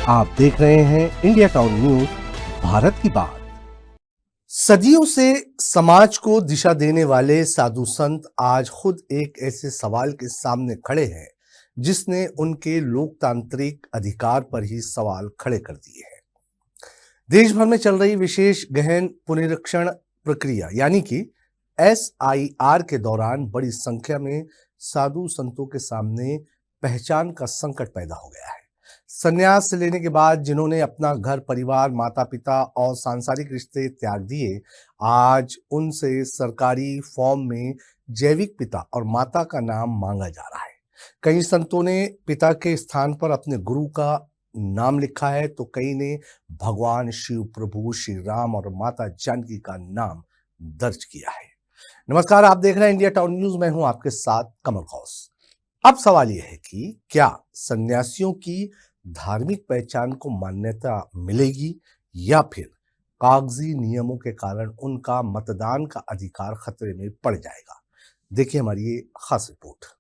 आप देख रहे हैं इंडिया टाउन न्यूज, भारत की बात। सदियों से समाज को दिशा देने वाले साधु संत आज खुद एक ऐसे सवाल के सामने खड़े हैं जिसने उनके लोकतांत्रिक अधिकार पर ही सवाल खड़े कर दिए हैं। देश भर में चल रही विशेष गहन पुनरीक्षण प्रक्रिया यानी कि SIR के दौरान बड़ी संख्या में साधु संतों के सामने पहचान का संकट पैदा हो गया है। संन्यास लेने के बाद जिन्होंने अपना घर परिवार, माता पिता और सांसारिक रिश्ते त्याग दिए, आज उनसे सरकारी फॉर्म में जैविक पिता और माता का नाम मांगा जा रहा है। कई संतों ने पिता के स्थान पर अपने गुरु का नाम लिखा है तो कई ने भगवान शिव, प्रभु श्री राम और माता जानकी का नाम दर्ज किया है। नमस्कार, आप देख रहे हैं इंडिया टाउन न्यूज। मैं हूं आपके साथ कमल कौस। अब सवाल यह है कि क्या सन्यासियों की धार्मिक पहचान को मान्यता मिलेगी या फिर कागजी नियमों के कारण उनका मतदान का अधिकार खतरे में पड़ जाएगा। देखिए हमारी ये खास रिपोर्ट।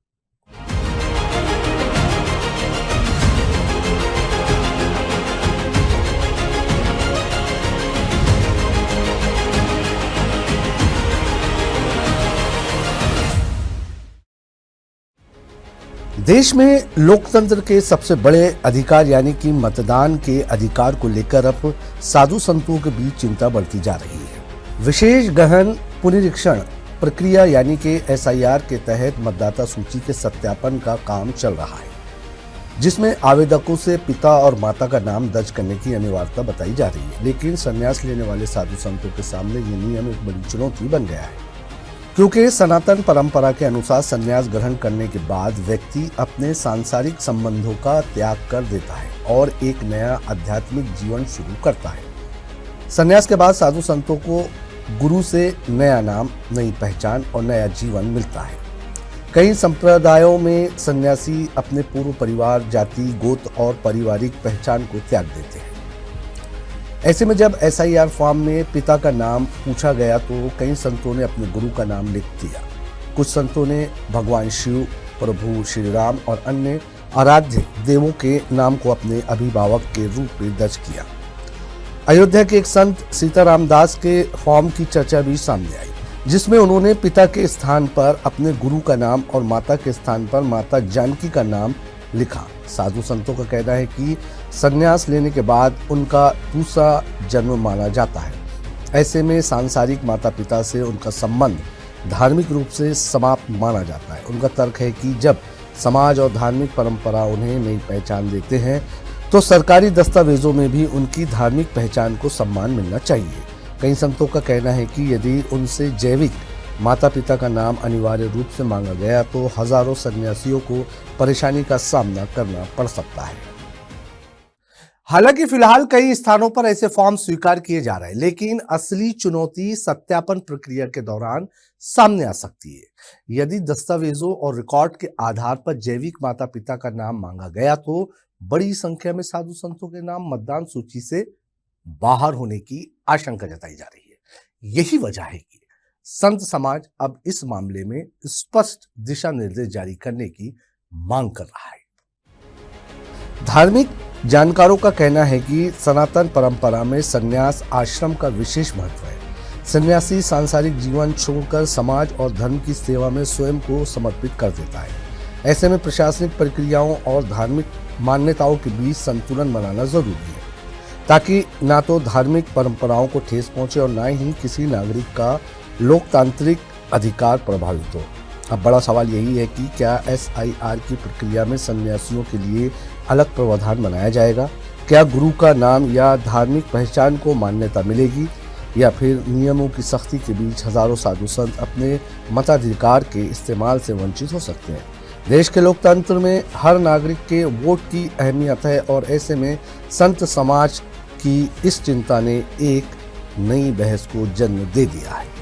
देश में लोकतंत्र के सबसे बड़े अधिकार यानी कि मतदान के अधिकार को लेकर अब साधु संतों के बीच चिंता बढ़ती जा रही है। विशेष गहन पुनरीक्षण प्रक्रिया यानी कि SIR के तहत मतदाता सूची के सत्यापन का काम चल रहा है, जिसमें आवेदकों से पिता और माता का नाम दर्ज करने की अनिवार्यता बताई जा रही है। लेकिन संन्यास लेने वाले साधु संतों के सामने ये नियम एक बड़ी चुनौती बन गया है, क्योंकि सनातन परंपरा के अनुसार संन्यास ग्रहण करने के बाद व्यक्ति अपने सांसारिक संबंधों का त्याग कर देता है और एक नया आध्यात्मिक जीवन शुरू करता है। संन्यास के बाद साधु संतों को गुरु से नया नाम, नई पहचान और नया जीवन मिलता है। कई संप्रदायों में सन्यासी अपने पूर्व परिवार, जाति, गोत्र और पारिवारिक पहचान को त्याग देते हैं। ऐसे में जब SIR फॉर्म में पिता का नाम पूछा गया तो कई संतों ने अपने गुरु का नाम लिख दिया। कुछ संतों ने भगवान शिव, प्रभु श्री राम और अन्य आराध्य देवों के नाम को अपने अभिभावक के रूप में दर्ज किया। अयोध्या के एक संत सीताराम दास के फॉर्म की चर्चा भी सामने आई, जिसमें उन्होंने पिता के स्थान पर अपने गुरु का नाम और माता के स्थान पर माता जानकी का नाम लिखा। साधु संतों का कहना है कि संन्यास लेने के बाद उनका दूसरा जन्म माना जाता है। ऐसे में सांसारिक माता पिता से उनका संबंध धार्मिक रूप से समाप्त माना जाता है। उनका तर्क है कि जब समाज और धार्मिक परंपरा उन्हें नई पहचान देते हैं तो सरकारी दस्तावेजों में भी उनकी धार्मिक पहचान को सम्मान मिलना चाहिए। कई संतों का कहना है कि यदि उनसे जैविक माता पिता का नाम अनिवार्य रूप से मांगा गया तो हजारों सन्यासियों को परेशानी का सामना करना पड़ सकता है। हालांकि फिलहाल कई स्थानों पर ऐसे फॉर्म स्वीकार किए जा रहे हैं, लेकिन असली चुनौती सत्यापन प्रक्रिया के दौरान सामने आ सकती है। यदि दस्तावेजों और रिकॉर्ड के आधार पर जैविक माता पिता का नाम मांगा गया तो बड़ी संख्या में साधु संतों के नाम मतदान सूची से बाहर होने की आशंका जताई जा रही है। यही वजह है कि संत समाज अब इस मामले में स्पष्ट दिशा निर्देश जारी करने की मांग कर रहा है। धार्मिक जानकारों का कहना है कि सनातन परंपरा में संन्यास आश्रम का विशेष महत्व है। सन्यासी सांसारिक जीवन छोड़कर समाज और धर्म की सेवा में स्वयं को समर्पित कर देता है। ऐसे में प्रशासनिक प्रक्रियाओं और धार्मिक मान्यताओं के बीच संतुलन बनाना जरूरी है, ताकि ना तो धार्मिक परंपराओं को ठेस पहुंचे और ना ही किसी नागरिक का लोकतांत्रिक अधिकार प्रभावित हो। अब बड़ा सवाल यही है कि क्या SIR की प्रक्रिया में सन्यासियों के लिए अलग प्रावधान बनाया जाएगा? क्या गुरु का नाम या धार्मिक पहचान को मान्यता मिलेगी, या फिर नियमों की सख्ती के बीच हजारों साधु संत अपने मताधिकार के इस्तेमाल से वंचित हो सकते हैं? देश के लोकतंत्र में हर नागरिक के वोट की अहमियत है और ऐसे में संत समाज की इस चिंता ने एक नई बहस को जन्म दे दिया है।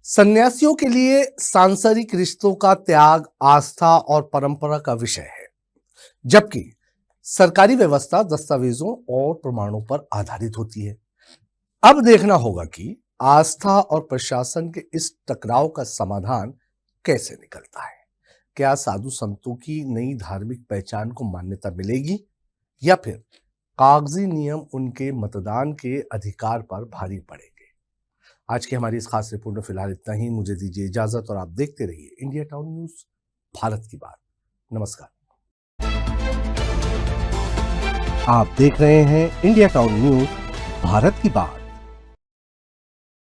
सन्यासियों के लिए सांसारिक रिश्तों का त्याग आस्था और परंपरा का विषय है, जबकि सरकारी व्यवस्था दस्तावेजों और प्रमाणों पर आधारित होती है। अब देखना होगा कि आस्था और प्रशासन के इस टकराव का समाधान कैसे निकलता है। क्या साधु संतों की नई धार्मिक पहचान को मान्यता मिलेगी या फिर कागजी नियम उनके मतदान के अधिकार पर भारी पड़ेंगे। आज की हमारी इस खास रिपोर्ट में फिलहाल इतना ही। मुझे दीजिए इजाजत और आप देखते रहिए इंडिया टाउन न्यूज, भारत की बात। नमस्कार। आप देख रहे हैं इंडिया टाउन न्यूज, भारत की बात।